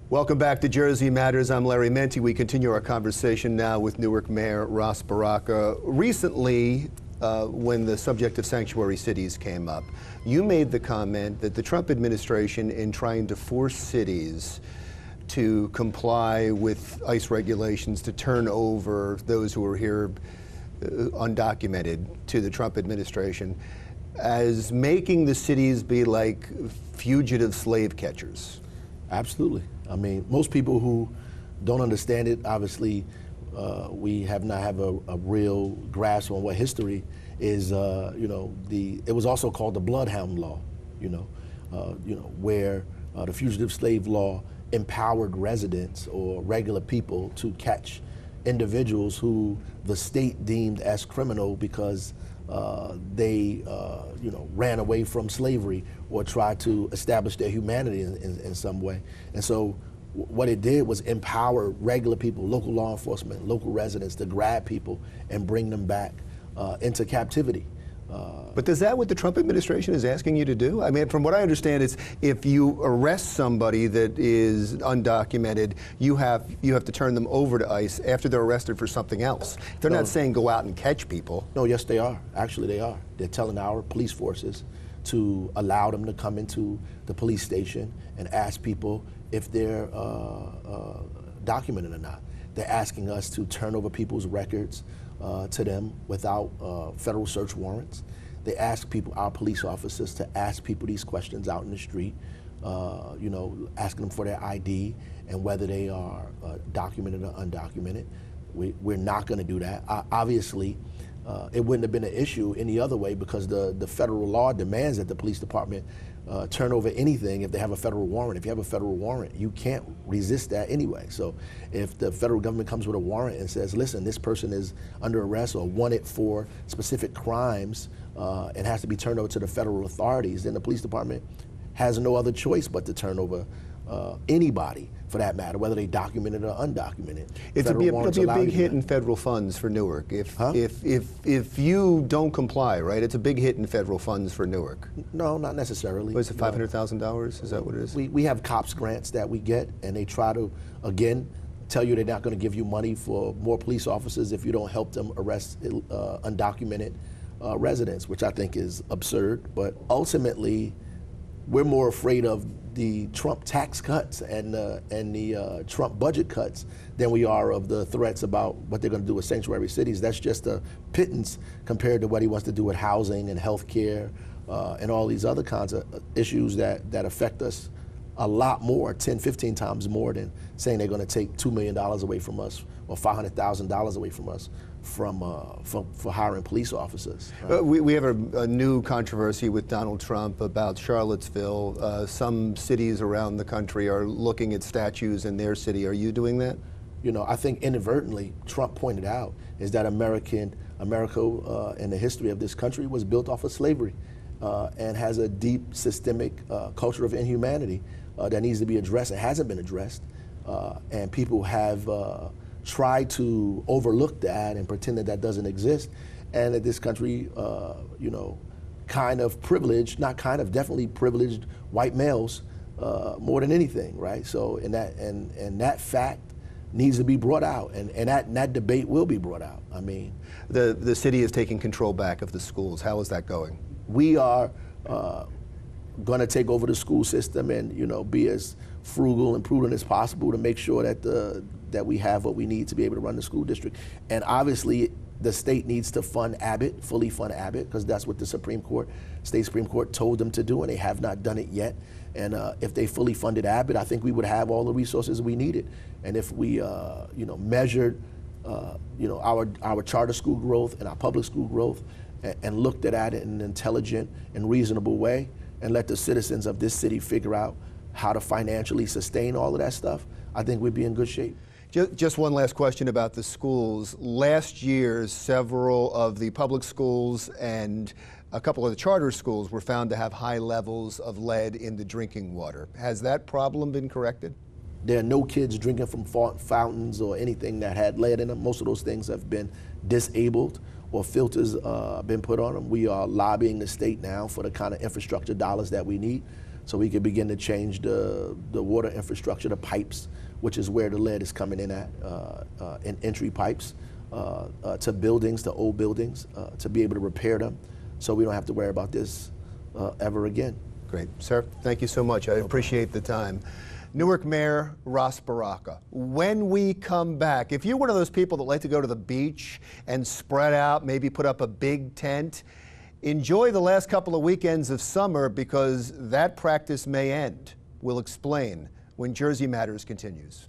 Welcome back to Jersey Matters. I'm Larry Menti. We continue our conversation now with Newark Mayor Ras Baraka. Recently, when the subject of sanctuary cities came up, you made the comment that the Trump administration, in trying to force cities to comply with ICE regulations to turn over those who are here undocumented to the Trump administration, as making the cities be like fugitive slave catchers. Absolutely. I mean, most people who don't understand it, obviously, we have not have a real grasp on what history is. It was also called the Bloodhound Law. Where the fugitive slave law empowered residents or regular people to catch individuals who the state deemed as criminal because they ran away from slavery or tried to establish their humanity in some way. And so what it did was empower regular people, local law enforcement, local residents to grab people and bring them back into captivity. But is that what the Trump administration is asking you to do? I mean, from what I understand, it's if you arrest somebody that is undocumented, you have to turn them over to ICE after they're arrested for something else. They're not saying go out and catch people. No, yes, they are. Actually, they are. They're telling our police forces to allow them to come into the police station and ask people if they're documented or not. They're asking us to turn over people's records to them without federal search warrants. They ask people, our police officers, to ask people these questions out in the street, asking them for their ID and whether they are documented or undocumented. We're not going to do that. Obviously, it wouldn't have been an issue any other way because the federal law demands that the police department turn over anything if they have a federal warrant. If you have a federal warrant, you can't resist that anyway. So if the federal government comes with a warrant and says, listen, this person is under arrest or wanted for specific crimes and has to be turned over to the federal authorities, then the police department has no other choice but to turn over anybody, for that matter, whether they documented or undocumented. It'll be a big hit in federal funds for Newark. If you don't comply, right? It's a big hit in federal funds for Newark. No, not necessarily. What is it, $500,000? Is that what it is? We have COPS grants that we get, and they try to, again, tell you they're not going to give you money for more police officers if you don't help them arrest undocumented residents, which I think is absurd. But ultimately, we're more afraid of the Trump tax cuts and the Trump budget cuts than we are of the threats about what they're going to do with sanctuary cities. That's just a pittance compared to what he wants to do with housing and health care and all these other kinds of issues that affect us a lot more, 10, 15 times more than saying they're going to take $2 million away from us or $500,000 away from us for hiring police officers. We have a new controversy with Donald Trump about Charlottesville. Some cities around the country are looking at statues in their city. Are you doing that? I think inadvertently, Trump pointed out is that America and the history of this country was built off of slavery and has a deep systemic culture of inhumanity that needs to be addressed and hasn't been addressed. And people have tried to overlook that and pretend that that doesn't exist, and that this country, kind of privileged, not kind of, definitely privileged white males more than anything, right? So, and that fact needs to be brought out, and that debate will be brought out. I mean, the city is taking control back of the schools. How is that going? We are going to take over the school system and be as frugal and prudent as possible to make sure that we have what we need to be able to run the school district. And obviously, the state needs to fund Abbott, fully fund Abbott, because that's what the state Supreme Court told them to do, and they have not done it yet. And if they fully funded Abbott, I think we would have all the resources we needed. And if we, measured, our charter school growth and our public school growth and looked at it in an intelligent and reasonable way and let the citizens of this city figure out how to financially sustain all of that stuff, I think we'd be in good shape. Just one last question about the schools. Last year, several of the public schools and a couple of the charter schools were found to have high levels of lead in the drinking water. Has that problem been corrected? There are no kids drinking from fountains or anything that had lead in them. Most of those things have been disabled or filters been put on them. We are lobbying the state now for the kind of infrastructure dollars that we need so we can begin to change the water infrastructure, the pipes, which is where the lead is coming in at, in entry pipes to buildings, to old buildings, to be able to repair them, so we don't have to worry about this ever again. Great. Sir, thank you so much. I appreciate the time. Newark Mayor Ras Baraka. When we come back, if you're one of those people that like to go to the beach and spread out, maybe put up a big tent, enjoy the last couple of weekends of summer, because that practice may end. We'll explain when Jersey Matters continues.